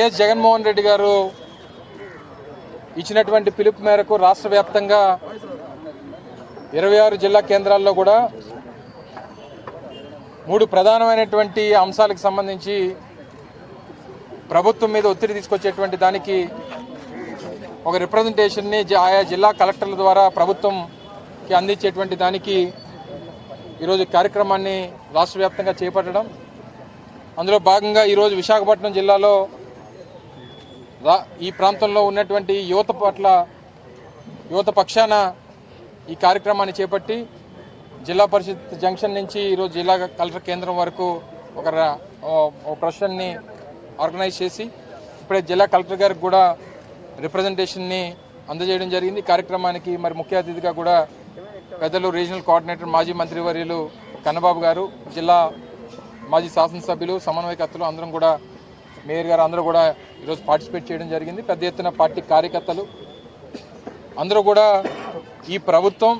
YS Jaganmohan Reddy గారు ఇచ్చినటువంటి పిలుపు మేరకు రాష్ట్ర వ్యాప్తంగా 26 జిల్లా కేంద్రాల్లో కూడా 3 ప్రధానమైనటువంటి అంశాలకు సంబంధించి ప్రభుత్వం మీద ఒత్తిడి తీసుకొచ్చేటువంటి దానికి ఒక రిప్రజెంటేషన్ని ఆయా జిల్లా కలెక్టర్ల ద్వారా ప్రభుత్వంకి అందించేటువంటి దానికి ఈరోజు కార్యక్రమాన్ని రాష్ట్ర వ్యాప్తంగా చేపట్టడం. అందులో భాగంగా ఈరోజు విశాఖపట్నం జిల్లాలో ఈ ప్రాంతంలో ఉన్నటువంటి యువత పక్షాన ఈ కార్యక్రమాన్ని చేపట్టి జిల్లా పరిషత్ జంక్షన్ నుంచి ఈరోజు జిల్లా కలెక్టర్ కేంద్రం వరకు ఒక ప్రొసెషన్ని ఆర్గనైజ్ చేసి ఇప్పుడే జిల్లా కలెక్టర్ గారికి కూడా రిప్రజెంటేషన్ని అందజేయడం జరిగింది. కార్యక్రమానికి మరి ముఖ్య అతిథిగా కూడా పెద్దలు రీజనల్ కోఆర్డినేటర్ మాజీ మంత్రివర్యులు కన్నబాబు గారు, జిల్లా మాజీ శాసనసభ్యులు, సమన్వయకర్తలు అందరం కూడా, మేయర్ గారు అందరూ కూడా ఈరోజు పార్టిసిపేట్ చేయడం జరిగింది. పెద్ద ఎత్తున పార్టీ కార్యకర్తలు అందరూ కూడా ఈ ప్రభుత్వం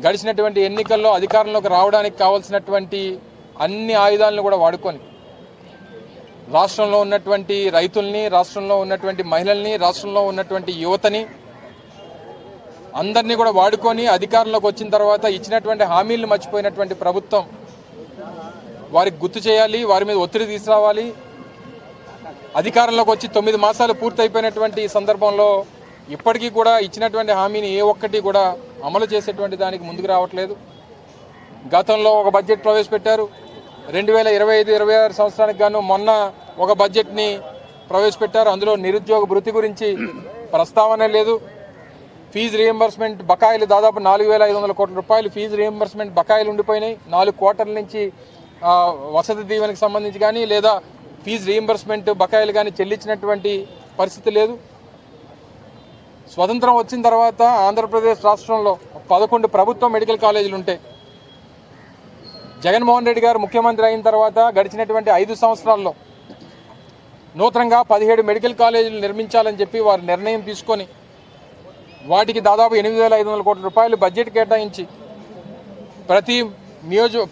గడిచినటువంటి ఎన్నికల్లో అధికారంలోకి రావడానికి కావాల్సినటువంటి అన్ని ఆయుధాలను కూడా వాడుకొని రాష్ట్రంలో ఉన్నటువంటి రైతుల్ని, రాష్ట్రంలో ఉన్నటువంటి మహిళల్ని, రాష్ట్రంలో ఉన్నటువంటి యువతని అందరినీ కూడా వాడుకొని అధికారంలోకి వచ్చిన తర్వాత ఇచ్చినటువంటి హామీలను మర్చిపోయినటువంటి ప్రభుత్వం వారికి గుర్తు చేయాలి, వారి మీద ఒత్తిడి తీసుకురావాలి. అధికారంలోకి వచ్చి 9 మాసాలు పూర్తయిపోయినటువంటి సందర్భంలో ఇప్పటికీ కూడా ఇచ్చినటువంటి హామీని ఏ ఒక్కటి కూడా అమలు చేసేటువంటి దానికి ముందుకు రావట్లేదు. గతంలో ఒక బడ్జెట్ ప్రవేశపెట్టారు. 2025-26 సంవత్సరానికి గాను మొన్న ఒక బడ్జెట్ని ప్రవేశపెట్టారు. అందులో నిరుద్యోగ భృతి గురించి ప్రస్తావన లేదు. ఫీజు రీఎంబర్స్మెంట్ బకాయిలు దాదాపు 4,500 కోట్ల రూపాయలు ఫీజు రీఎంబర్స్మెంట్ బకాయిలు ఉండిపోయినాయి. 4 క్వార్టర్ల నుంచి వసతి దీవెనకి సంబంధించి కానీ లేదా ఫీజు రీఎంబర్స్మెంట్ బకాయిలు కానీ చెల్లించినటువంటి పరిస్థితి లేదు. స్వతంత్రం వచ్చిన తర్వాత ఆంధ్రప్రదేశ్ రాష్ట్రంలో 11 ప్రభుత్వ మెడికల్ కాలేజీలు ఉంటాయి. జగన్మోహన్ రెడ్డి గారు ముఖ్యమంత్రి అయిన తర్వాత గడిచినటువంటి 5 సంవత్సరాల్లో నూతనంగా 17 మెడికల్ కాలేజీలు నిర్మించాలని చెప్పి వారు నిర్ణయం తీసుకొని వాటికి దాదాపు 8,500 కోట్ల రూపాయలు బడ్జెట్ కేటాయించి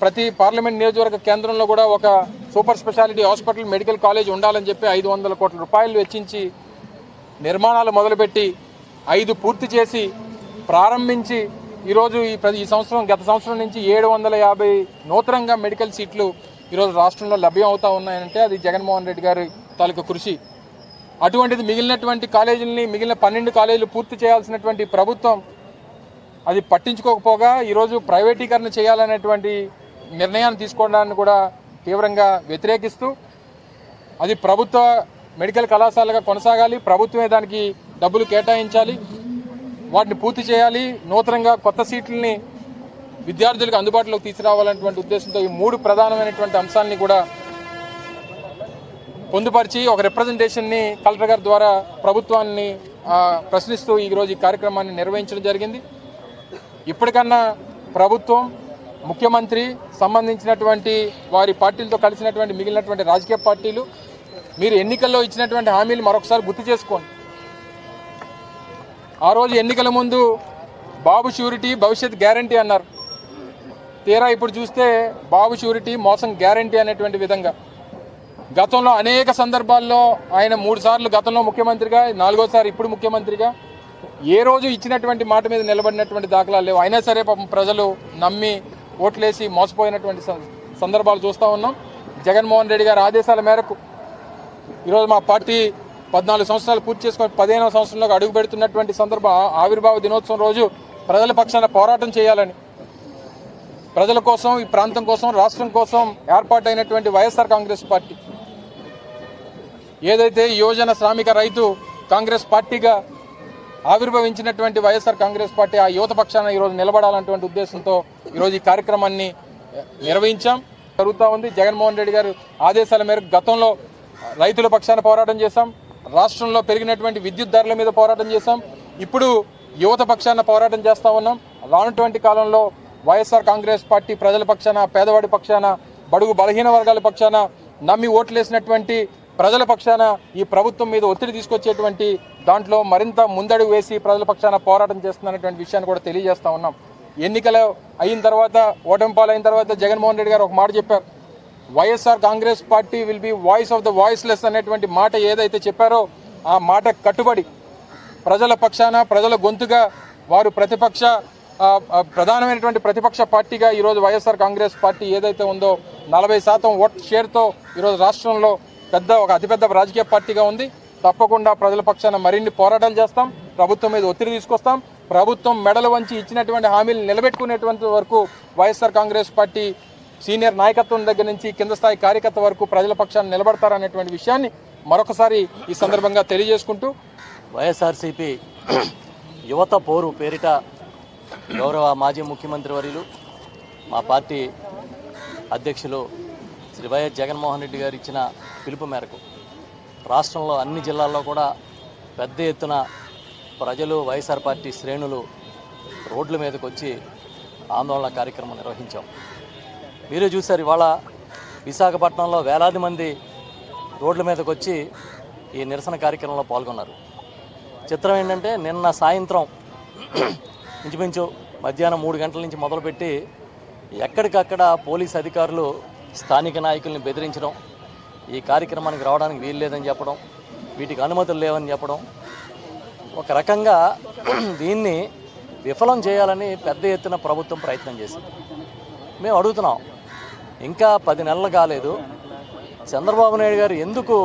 ప్రతి పార్లమెంట్ నియోజకవర్గ కేంద్రంలో కూడా ఒక super speciality hospital medical college ఉండాలని చెప్పి 500 కోట్ల రూపాయలు వెచ్చించి నిర్మాణాలు మొదలుపెట్టి 5 పూర్తి చేసి ప్రారంభించి ఈరోజు ఈ సంవత్సరం గత సంవత్సరం నుంచి 750 నూతనంగా మెడికల్ సీట్లు ఈరోజు రాష్ట్రంలో లభ్యం అవుతూ ఉన్నాయంటే అది జగన్మోహన్ రెడ్డి గారి తాలూకు కృషి. అటువంటిది మిగిలినటువంటి కాలేజీలని మిగిలిన 12 కాలేజీలు పూర్తి చేయాల్సినటువంటి ప్రభుత్వం అది పట్టించుకోకపోగా ఈరోజు ప్రైవేటీకరణ చేయాలనేటువంటి నిర్ణయాన్ని తీసుకోవడాన్ని కూడా తీవ్రంగా వ్యతిరేకిస్తూ అది ప్రభుత్వ మెడికల్ కళాశాలగా కొనసాగాలి, ప్రభుత్వమే దానికి డబ్బులు కేటాయించాలి, వాటిని పూర్తి చేయాలి, నూతనంగా కొత్త సీట్లని విద్యార్థులకు అందుబాటులోకి తీసుకురావాలనేటువంటి ఉద్దేశంతో ఈ 3 ప్రధానమైనటువంటి అంశాలని కూడా పొందుపరిచి ఒక రిప్రజెంటేషన్ని కలెక్టర్ గారి ద్వారా ప్రభుత్వాన్ని ప్రశ్నిస్తూ ఈరోజు ఈ కార్యక్రమాన్ని నిర్వహించడం జరిగింది. ఇప్పటికన్నా ప్రభుత్వం, ముఖ్యమంత్రి, సంబంధించినటువంటి వారి పార్టీలతో కలిసినటువంటి మిగిలినటువంటి రాజకీయ పార్టీలు మీరు ఎన్నికల్లో ఇచ్చినటువంటి హామీలు మరొకసారి గుర్తు చేసుకోండి. ఆ రోజు ఎన్నికల ముందు బాబు షూరిటీ భవిష్యత్ గ్యారంటీ అన్నారు. తీరా ఇప్పుడు చూస్తే బాబు షూరిటీ మోసం గ్యారంటీ అనేటువంటి విధంగా గతంలో అనేక సందర్భాల్లో ఆయన 3 సార్లు గతంలో ముఖ్యమంత్రిగా, 4వ సారి ఇప్పుడు ముఖ్యమంత్రిగా ఏ రోజు ఇచ్చినటువంటి మాట మీద నిలబడినటువంటి దాఖలాలు లేవు. అయినా సరే పాపం ప్రజలు నమ్మి ఓట్లేసి మోసపోయినటువంటి సందర్భాలు చూస్తూ ఉన్నాం. జగన్మోహన్ రెడ్డి గారి ఆదేశాల మేరకు ఈరోజు మా పార్టీ 14 సంవత్సరాలు పూర్తి చేసుకొని 15వ సంవత్సరంలో అడుగు పెడుతున్నటువంటి సందర్భం ఆవిర్భావ దినోత్సవం రోజు ప్రజల పక్షాన పోరాటం చేయాలని, ప్రజల కోసం, ఈ ప్రాంతం కోసం, రాష్ట్రం కోసం ఏర్పాటైనటువంటి వైఎస్ఆర్ కాంగ్రెస్ పార్టీ ఏదైతే యువజన శ్రామిక రైతు కాంగ్రెస్ పార్టీగా ఆవిర్భవించినటువంటి వైఎస్ఆర్ కాంగ్రెస్ పార్టీ ఆ యువత పక్షాన ఈరోజు నిలబడాలన్నటువంటి ఉద్దేశంతో ఈరోజు ఈ కార్యక్రమాన్ని నిర్వహించాం. జరుగుతూ ఉంది. జగన్మోహన్ రెడ్డి గారు ఆదేశాల మేరకు గతంలో రైతుల పక్షాన పోరాటం చేశాం, రాష్ట్రంలో పెరిగినటువంటి విద్యుత్ ధరల మీద పోరాటం చేశాం, ఇప్పుడు యువత పక్షాన పోరాటం చేస్తూ ఉన్నాం. రానున్నటువంటి కాలంలో వైఎస్ఆర్ కాంగ్రెస్ పార్టీ ప్రజల పక్షాన, పేదవాడి పక్షాన, బడుగు బలహీన వర్గాల పక్షాన, నమ్మి ఓట్లేసినటువంటి ప్రజల పక్షాన ఈ ప్రభుత్వం మీద ఒత్తిడి తీసుకొచ్చేటువంటి దాంట్లో మరింత ముందడుగు వేసి ప్రజల పక్షాన పోరాటం చేస్తున్నటువంటి విషయాన్ని కూడా తెలియజేస్తూ ఉన్నాం. ఎన్నికలు అయిన తర్వాత, ఓటమి పాలైన తర్వాత జగన్మోహన్ రెడ్డి గారు ఒక మాట చెప్పారు. YSR Congress party will be voice of the voiceless అనేటువంటి మాట ఏదైతే చెప్పారో ఆ మాట కట్టుబడి ప్రజల పక్షాన ప్రజల గొంతుగా వారు ప్రధానమైనటువంటి ప్రతిపక్ష పార్టీగా ఈరోజు వైఎస్ఆర్ కాంగ్రెస్ పార్టీ ఏదైతే ఉందో 40% ఓట్ షేర్తో ఈరోజు రాష్ట్రంలో ఒక అతిపెద్ద రాజకీయ పార్టీగా ఉంది. తప్పకుండా ప్రజల పక్షాన మరిన్ని పోరాటాలు చేస్తాం, ప్రభుత్వం మీద ఒత్తిడి తీసుకొస్తాం. ప్రభుత్వం మెడలు వంచి ఇచ్చినటువంటి హామీలు నిలబెట్టుకునేటువంటి వరకు వైఎస్ఆర్ కాంగ్రెస్ పార్టీ సీనియర్ నాయకత్వం దగ్గర నుంచి కింద స్థాయి కార్యకర్త వరకు ప్రజల పక్షాన్ని నిలబడతారనేటువంటి విషయాన్ని మరొకసారి ఈ సందర్భంగా తెలియజేసుకుంటూ వైఎస్ఆర్సీపీ యువత పోరు పేరిట గౌరవ మాజీ ముఖ్యమంత్రి వర్యులు మా పార్టీ అధ్యక్షులు శ్రీ వైఎస్ జగన్మోహన్ రెడ్డి గారు ఇచ్చిన పిలుపు మేరకు రాష్ట్రంలో అన్ని జిల్లాల్లో కూడా పెద్ద ఎత్తున ప్రజలు వైఎస్ఆర్ పార్టీ శ్రేణులు రోడ్ల మీదకి వచ్చి ఆందోళన కార్యక్రమం నిర్వహించాం. మీరు చూశారు, ఇవాళ విశాఖపట్నంలో వేలాది మంది రోడ్ల మీదకి వచ్చి ఈ నిరసన కార్యక్రమంలో పాల్గొన్నారు. చిత్రం ఏంటంటే నిన్న సాయంత్రం ఇంచుమించు మధ్యాహ్నం 3 గంటల నుంచి మొదలుపెట్టి ఎక్కడికక్కడ పోలీస్ అధికారులు స్థానిక నాయకుల్ని బెదిరించడం, ఈ కార్యక్రమానికి రావడానికి వీలు లేదని చెప్పడం, వీటికి అనుమతులు లేవని చెప్పడం, ఒక రకంగా దీన్ని విఫలం చేయాలని పెద్ద ఎత్తున ప్రభుత్వం ప్రయత్నం చేసింది. మేము అడుగుతున్నాం, ఇంకా 10 నెలలు కాలేదు, చంద్రబాబు నాయుడు గారు ఎందుకు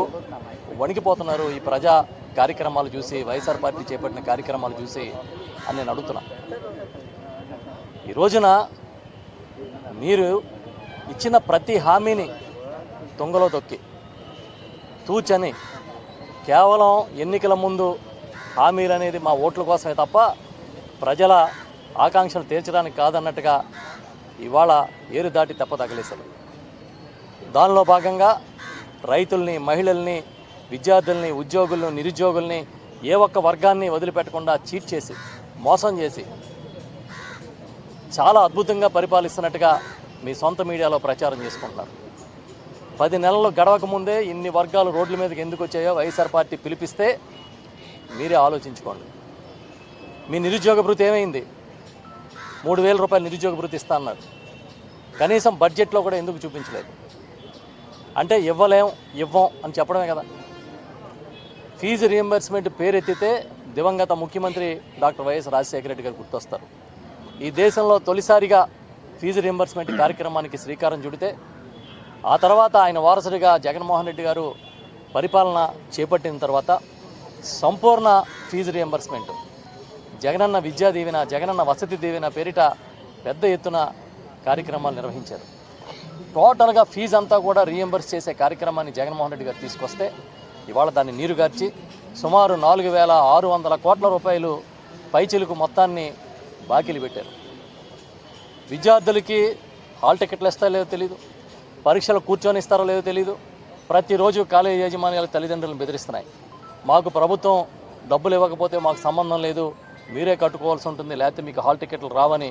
వణికిపోతున్నారు ఈ ప్రజా కార్యక్రమాలు చూసి, వైఎస్ఆర్ పార్టీ చేపట్టిన కార్యక్రమాలు చూసి అని నేను అడుగుతున్నా. ఈ రోజున మీరు ఇచ్చిన ప్రతి హామీని తుంగలో తొక్కి తూచని కేవలం ఎన్నికల ముందు హామీలు అనేది మా ఓట్ల కోసమే తప్ప ప్రజల ఆకాంక్షలు తీర్చడానికి కాదన్నట్టుగా ఇవాళ ఏరు దాటి తప్ప తగిలేశారు. దానిలో భాగంగా రైతుల్ని, మహిళల్ని, విద్యార్థుల్ని, ఉద్యోగులను, నిరుద్యోగుల్ని ఏ ఒక్క వర్గాన్ని వదిలిపెట్టకుండా చీట్ చేసి, మోసం చేసి చాలా అద్భుతంగా పరిపాలిస్తున్నట్టుగా మీ సొంత మీడియాలో ప్రచారం చేసుకుంటున్నారు. 10 నెలలు గడవక ముందే ఇన్ని వర్గాలు రోడ్ల మీదకి ఎందుకు వచ్చాయో వైఎస్ఆర్ పార్టీ పిలిపిస్తే మీరే ఆలోచించుకోండి. మీ నిరుద్యోగ భృతి ఏమైంది? 3,000 రూపాయలు నిరుద్యోగ భృతి ఇస్తా అన్నారు. కనీసం బడ్జెట్లో కూడా ఎందుకు చూపించలేదు? అంటే ఇవ్వం అని చెప్పడమే కదా. ఫీజు రియంబర్స్మెంట్ పేరెత్తితే దివంగత ముఖ్యమంత్రి డాక్టర్ వైఎస్ రాజశేఖర రెడ్డి గారు గుర్తొస్తారు. ఈ దేశంలో తొలిసారిగా ఫీజు రియంబర్స్మెంట్ కార్యక్రమానికి శ్రీకారం చుడితే ఆ తర్వాత ఆయన వారసుడిగా జగన్మోహన్ రెడ్డి గారు పరిపాలన చేపట్టిన తర్వాత సంపూర్ణ ఫీజు రియంబర్స్మెంట్, జగనన్న విద్యా దీవెన, జగనన్న వసతి దీవెన పేరిట పెద్ద ఎత్తున కార్యక్రమాలు నిర్వహించారు. టోటల్గా ఫీజు అంతా కూడా రీఎంబర్స్ చేసే కార్యక్రమాన్ని జగన్మోహన్ రెడ్డి గారు తీసుకొస్తే ఇవాళ దాన్ని నీరుగార్చి సుమారు 4,600 కోట్ల రూపాయలు పైచిలుకు మొత్తాన్ని బాకీలు పెట్టారు. విద్యార్థులకి హాల్ టికెట్లు ఇస్తారో లేదో తెలియదు, పరీక్షలు కూర్చొని ఇస్తారో లేదో తెలియదు. ప్రతిరోజు కాలేజీ యాజమాన్యాల తల్లిదండ్రులను బెదిరిస్తున్నాయి. మాకు ప్రభుత్వం డబ్బులు ఇవ్వకపోతే మాకు సంబంధం లేదు, మీరే కట్టుకోవాల్సి ఉంటుంది, లేకపోతే మీకు హాల్ టికెట్లు రావని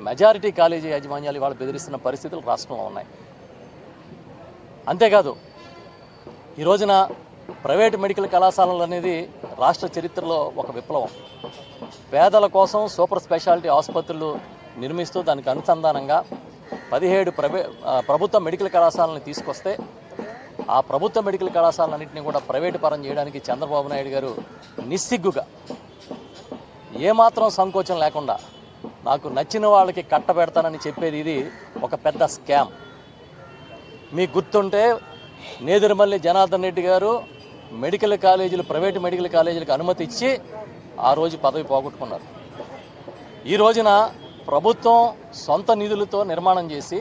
మెజారిటీ కాలేజీ యాజమాన్యాలు ఇవాళ బెదిరిస్తున్న పరిస్థితులు రాష్ట్రంలో ఉన్నాయి. అంతేకాదు, ఈ రోజున ప్రైవేటు మెడికల్ కళాశాలలు అనేది రాష్ట్ర చరిత్రలో ఒక విప్లవం. పేదల కోసం సూపర్ స్పెషాలిటీ ఆసుపత్రులు నిర్మిస్తూ దానికి అనుసంధానంగా 17 ప్రభుత్వ మెడికల్ కళాశాలను తీసుకొస్తే ఆ ప్రభుత్వ మెడికల్ కళాశాలన్నింటినీ కూడా ప్రైవేటు పరం చేయడానికి చంద్రబాబు నాయుడు గారు నిస్సిగ్గుగా, ఏమాత్రం సంకోచం లేకుండా నాకు నచ్చిన వాళ్ళకి కట్టబెడతానని చెప్పేది ఇది ఒక పెద్ద స్కామ్. మీకు గుర్తుంటే నేదురుమల్లి జనార్దన్ రెడ్డి గారు మెడికల్ కాలేజీలు, ప్రైవేటు మెడికల్ కాలేజీలకు అనుమతి ఇచ్చి ఆ రోజు పదవి పోగొట్టుకున్నారు. ఈ రోజున ప్రభుత్వం సొంత నిధులతో నిర్మాణం చేసి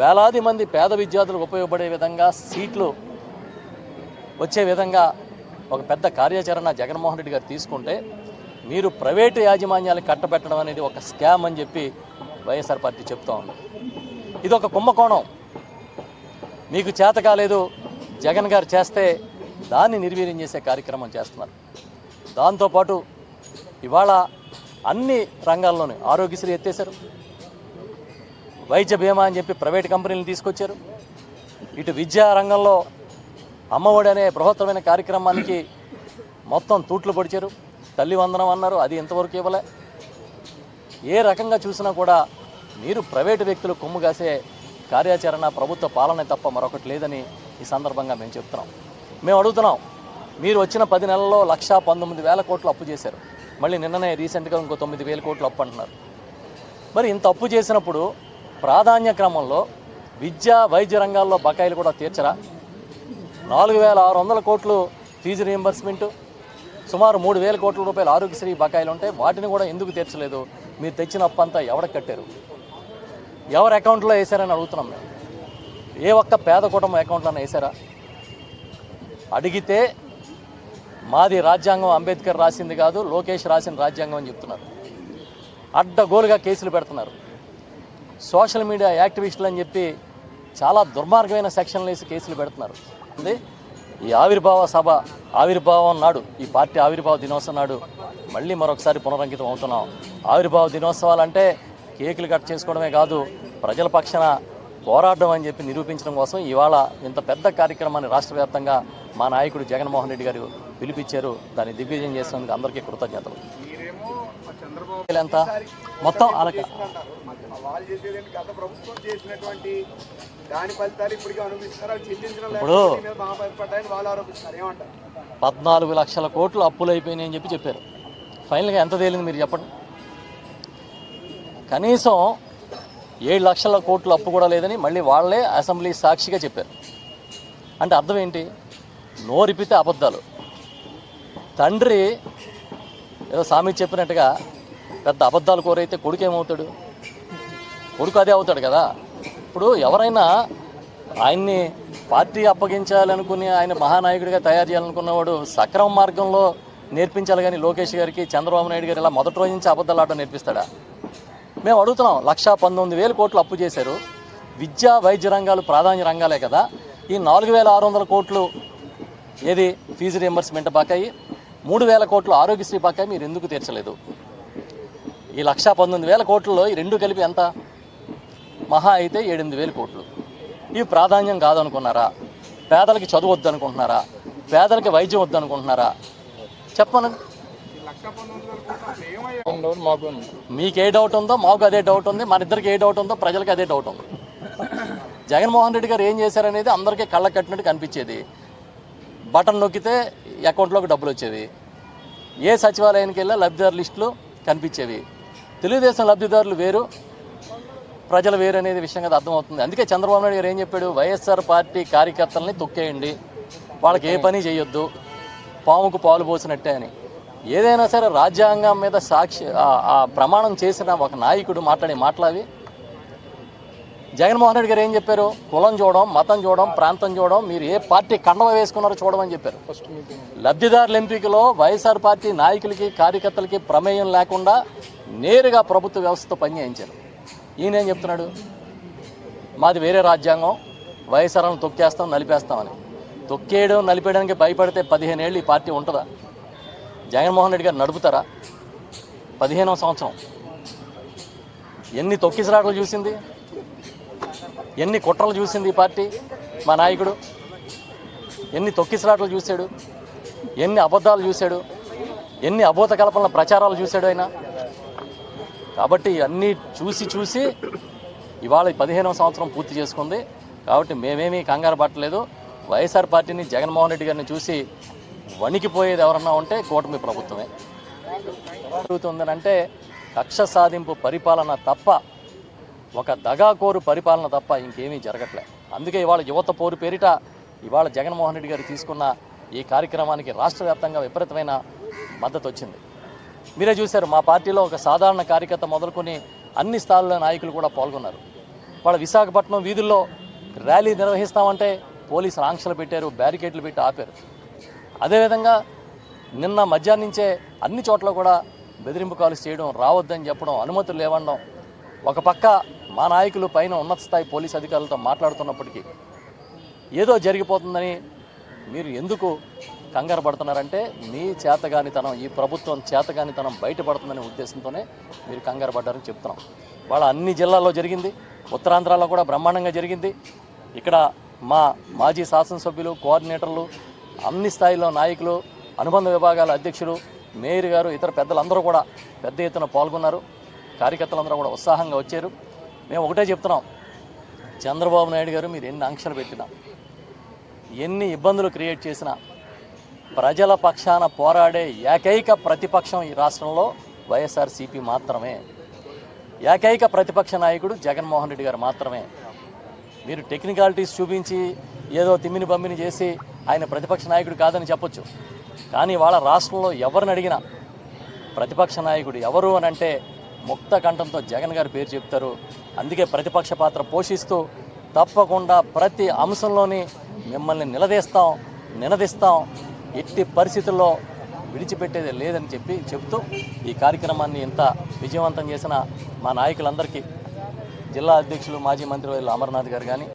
వేలాది మంది పేద విద్యార్థులకు ఉపయోగపడే విధంగా సీట్లు వచ్చే విధంగా ఒక పెద్ద కార్యాచరణ జగన్మోహన్ రెడ్డి గారు తీసుకుంటే మీరు ప్రైవేటు యాజమాన్యాలకు కట్టబెట్టడం అనేది ఒక స్కామ్ అని చెప్పి వైఎస్ఆర్ పార్టీ చెప్తా ఉంది. ఇది ఒక కుంభకోణం. మీకు చేత కాలేదు, జగన్ గారు చేస్తే దాన్ని నిర్వీర్యం చేసే కార్యక్రమం చేస్తున్నారు. దాంతోపాటు ఇవాళ అన్ని రంగాల్లోనే ఆరోగ్యశ్రీ ఎత్తేశారు, వైద్య బీమా అని చెప్పి ప్రైవేట్ కంపెనీలను తీసుకొచ్చారు. ఇటు విద్యా రంగంలో అమ్మఒడి అనే బృహత్తరమైన కార్యక్రమానికి మొత్తం తూట్లు పొడిచారు. తల్లి వందనం అన్నారు, అది ఇంతవరకు ఇవ్వలే. ఏ రకంగా చూసినా కూడా మీరు ప్రైవేటు వ్యక్తులు కొమ్ము కాసే కార్యాచరణ, ప్రభుత్వ పాలన తప్ప మరొకటి లేదని ఈ సందర్భంగా మేము చెప్తున్నాం. మేము అడుగుతున్నాం, మీరు వచ్చిన 10 నెలల్లో 1,19,000 కోట్లు అప్పు చేశారు. మళ్ళీ నిన్ననే రీసెంట్గా ఇంకో 9,000 కోట్లు అప్పు అంటున్నారు. మరి ఇంత అప్పు చేసినప్పుడు ప్రాధాన్య క్రమంలో విద్యా, వైద్య రంగాల్లో బకాయిలు కూడా తీర్చరా? 4,600 కోట్లు ఫీజు రీయింబర్స్మెంటు, సుమారు 3,000 కోట్ల రూపాయలు ఆరోగ్యశ్రీ బకాయిలు ఉంటాయి. వాటిని కూడా ఎందుకు తీర్చలేదు? మీరు తెచ్చిన అప్పు అంతా ఎవరికి కట్టారు? ఎవరి అకౌంట్లో వేశారని అడుగుతున్నాం మేము. ఏ ఒక్క పేద కుటుంబం అకౌంట్లోనే వేశారా? అడిగితే మాది రాజ్యాంగం అంబేద్కర్ రాసింది కాదు, లోకేష్ రాసిన రాజ్యాంగం అని చెప్తున్నారు. అడ్డగోలుగా కేసులు పెడుతున్నారు. సోషల్ మీడియా యాక్టివిస్టులు అని చెప్పి చాలా దుర్మార్గమైన సెక్షన్లు వేసి కేసులు పెడుతున్నారు. అంటే ఈ ఆవిర్భావ సభ ఆవిర్భావం నాడు, ఈ పార్టీ ఆవిర్భావ దినోత్సవం నాడు మళ్ళీ మరొకసారి పునరంకితం అవుతున్నాం. ఆవిర్భావ దినోత్సవాలు అంటే కేకులు కట్ చేసుకోవడమే కాదు, ప్రజల పక్షాన పోరాడడం అని చెప్పి నిరూపించడం కోసం ఇవాళ ఇంత పెద్ద కార్యక్రమాన్ని రాష్ట్ర వ్యాప్తంగా మా నాయకుడు జగన్మోహన్ రెడ్డి గారు పిలిపించారు. దాన్ని దిగ్విజయం చేసినందుకు అందరికీ కృతజ్ఞతలు. ఎంత మొత్తం ఇప్పుడు 14 లక్షల కోట్లు అప్పులు అయిపోయినాయి అని చెప్పారు. ఫైనల్గా ఎంత తేలింది మీరు చెప్పండి? కనీసం 7 లక్షల కోట్లు అప్పు కూడా లేదని మళ్ళీ వాళ్ళే అసెంబ్లీ సాక్షిగా చెప్పారు. అంటే అర్థం ఏంటి? నోరిపితే అబద్ధాలు. తండ్రి ఏదో సామి చెప్పినట్టుగా పెద్ద అబద్ధాలు కోరైతే కొడుకు ఏమవుతాడు? కొడుకు అదే అవుతాడు కదా. ఇప్పుడు ఎవరైనా ఆయన్ని పార్టీ అప్పగించాలనుకుని ఆయన మహానాయకుడిగా తయారు చేయాలనుకున్నవాడు సక్రమ మార్గంలో నేర్పించాలి. కానీ లోకేష్ గారికి, చంద్రబాబు నాయుడు గారు ఇలా మొదటి రోజు నుంచి అబద్ధాలు ఆడటం నేర్పిస్తాడా? మేము అడుగుతున్నాం. 1,19,000 కోట్లు అప్పు చేశారు. విద్యా, వైద్య రంగాలు ప్రాధాన్య రంగాలే కదా. ఈ 4,600 కోట్లు ఏది ఫీజు రీయింబర్స్మెంట్ బకాయి, 3,000 కోట్లు ఆరోగ్యశ్రీ బకాయి మీరు ఎందుకు తీర్చలేదు? ఈ 1,19,000 కోట్లలో ఈ రెండు కలిపి ఎంత? మహా అయితే 7,000 కోట్లు. ఇవి ప్రాధాన్యం కాదనుకున్నారా? పేదలకి చదువు వద్దనుకుంటున్నారా? పేదలకి వైద్యం వద్దనుకుంటున్నారా? చెప్పను. మీకు ఏ డౌట్ ఉందో మాకు అదే డౌట్ ఉంది, మన ఇద్దరికి ఏ డౌట్ ఉందో ప్రజలకి అదే డౌట్ ఉంది. జగన్మోహన్ రెడ్డి గారు ఏం చేశారనేది అందరికీ కళ్ళ కట్టినట్టు కనిపించేది. బటన్ నొక్కితే అకౌంట్లోకి డబ్బులు వచ్చేవి. ఏ సచివాలయానికి వెళ్ళా లబ్ధిదారు లిస్టులు కనిపించేవి. తెలుగుదేశం లబ్ధిదారులు వేరు, ప్రజలు వేరు అనేది విషయం కదా అర్థమవుతుంది. అందుకే చంద్రబాబు నాయుడు గారు ఏం చెప్పాడు? వైఎస్ఆర్ పార్టీ కార్యకర్తల్ని తొక్కేయండి, వాళ్ళకి ఏ పని చేయొద్దు, పాముకు పాలు పోసినట్టే అని. ఏదైనా సరే రాజ్యాంగం మీద సాక్షి ఆ ప్రమాణం చేసిన ఒక నాయకుడు మాట్లాడే మాటలవి. జగన్మోహన్ రెడ్డి గారు ఏం చెప్పారు? కులం చూడడం, మతం చూడడం, ప్రాంతం చూడడం, మీరు ఏ పార్టీ కండవ వేసుకున్నారో చూడమని చెప్పారు. లబ్ధిదారుల ఎంపికలో వైఎస్ఆర్ పార్టీ నాయకులకి, కార్యకర్తలకి ప్రమేయం లేకుండా నేరుగా ప్రభుత్వ వ్యవస్థతో పనిచేయించారు. ఈయన ఏం చెప్తున్నాడు? మాది వేరే రాజ్యాంగం, వైఎస్ఆర్లను తొక్కేస్తాం, నలిపేస్తామని. తొక్కేయడం, నలిపేయడానికి భయపడితే 15 ఏళ్ళు ఈ పార్టీ ఉంటుందా? జగన్మోహన్ రెడ్డి గారు నడుపుతారా? 15వ సంవత్సరం ఎన్ని తొక్కిసలాటలు చూసింది, ఎన్ని కుట్రలు చూసింది ఈ పార్టీ. మా నాయకుడు ఎన్ని తొక్కిసలాటలు చూశాడు, ఎన్ని అబద్ధాలు చూశాడు, ఎన్ని అబోధ కల్పనల ప్రచారాలు చూశాడు ఆయన. కాబట్టి అన్నీ చూసి ఇవాళ 15వ సంవత్సరం పూర్తి చేసుకుంది. కాబట్టి మేమేమీ కంగారు పట్టలేదు. వైఎస్ఆర్ పార్టీని, జగన్మోహన్ రెడ్డి గారిని చూసి వణికిపోయేది ఎవరన్నా ఉంటే కూటమి ప్రభుత్వమే. జరుగుతుందనంటే కక్ష సాధింపు పరిపాలన తప్ప, ఒక దగాకోరు పరిపాలన తప్ప ఇంకేమీ జరగట్లే. అందుకే ఇవాళ యువత పోరు పేరిట ఇవాళ జగన్మోహన్ రెడ్డి గారు తీసుకున్న ఈ కార్యక్రమానికి రాష్ట్ర వ్యాప్తంగా విపరీతమైన మద్దతు వచ్చింది. మీరే చూశారు, మా పార్టీలో ఒక సాధారణ కార్యకర్త మొదలుకొని అన్ని స్థాయిల నాయకులు కూడా పాల్గొన్నారు. వాళ్ళ విశాఖపట్నం వీధుల్లో ర్యాలీ నిర్వహిస్తామంటే పోలీసులు ఆంక్షలు పెట్టారు, బ్యారికేడ్లు పెట్టి ఆపారు. అదేవిధంగా నిన్న మధ్యాహ్నం నుంచే అన్ని చోట్ల కూడా బెదిరింపు కాల్స్ చేయడం, రావద్దని చెప్పడం, అనుమతులు లేవడం. ఒక పక్క మా నాయకులు పైన ఉన్నత స్థాయి పోలీసు అధికారులతో మాట్లాడుతున్నప్పటికీ ఏదో జరిగిపోతుందని మీరు ఎందుకు కంగారు పడుతున్నారంటే మీ చేతగానితనం, ఈ ప్రభుత్వం చేతగానితనం బయటపడుతుందనే ఉద్దేశంతోనే మీరు కంగారు పడ్డారని చెప్తున్నాం. వాళ్ళ అన్ని జిల్లాల్లో జరిగింది, ఉత్తరాంధ్రాలో కూడా బ్రహ్మాండంగా జరిగింది. ఇక్కడ మా మాజీ శాసనసభ్యులు, కోఆర్డినేటర్లు, అన్ని స్థాయిలో నాయకులు, అనుబంధ విభాగాల అధ్యక్షులు, మేయర్ గారు, ఇతర పెద్దలందరూ కూడా పెద్ద ఎత్తున పాల్గొన్నారు. కార్యకర్తలందరూ కూడా ఉత్సాహంగా వచ్చారు. మేము ఒకటే చెప్తున్నాం, చంద్రబాబు నాయుడు గారు మీరు ఎన్ని ఆంక్షలు పెట్టినా, ఎన్ని ఇబ్బందులు క్రియేట్ చేసినా, ప్రజల పక్షాన పోరాడే ఏకైక ప్రతిపక్షం ఈ రాష్ట్రంలో వైఎస్ఆర్సీపీ మాత్రమే. ఏకైక ప్రతిపక్ష నాయకుడు జగన్మోహన్ రెడ్డి గారు మాత్రమే. మీరు టెక్నికాలిటీస్ చూపించి ఏదో తిమ్మిని బమ్మిని చేసి ఆయన ప్రతిపక్ష నాయకుడు కాదని చెప్పొచ్చు. కానీ వాళ్ళ రాష్ట్రంలో ఎవరిని అడిగినా ప్రతిపక్ష నాయకుడు ఎవరు అని అంటే ముక్త కంఠంతో జగన్ గారి పేరు చెప్తారు. అందుకే ప్రతిపక్ష పాత్ర పోషిస్తూ తప్పకుండా ప్రతి అంశంలోని మిమ్మల్ని నినదిస్తాం, ఎట్టి పరిస్థితుల్లో విడిచిపెట్టేది లేదని చెప్తూ ఈ కార్యక్రమాన్ని ఇంత విజయవంతం చేసిన మా నాయకులందరికీ, జిల్లా అధ్యక్షులు మాజీ మంత్రివర్యులు అమర్నాథ్ గారు కానీ,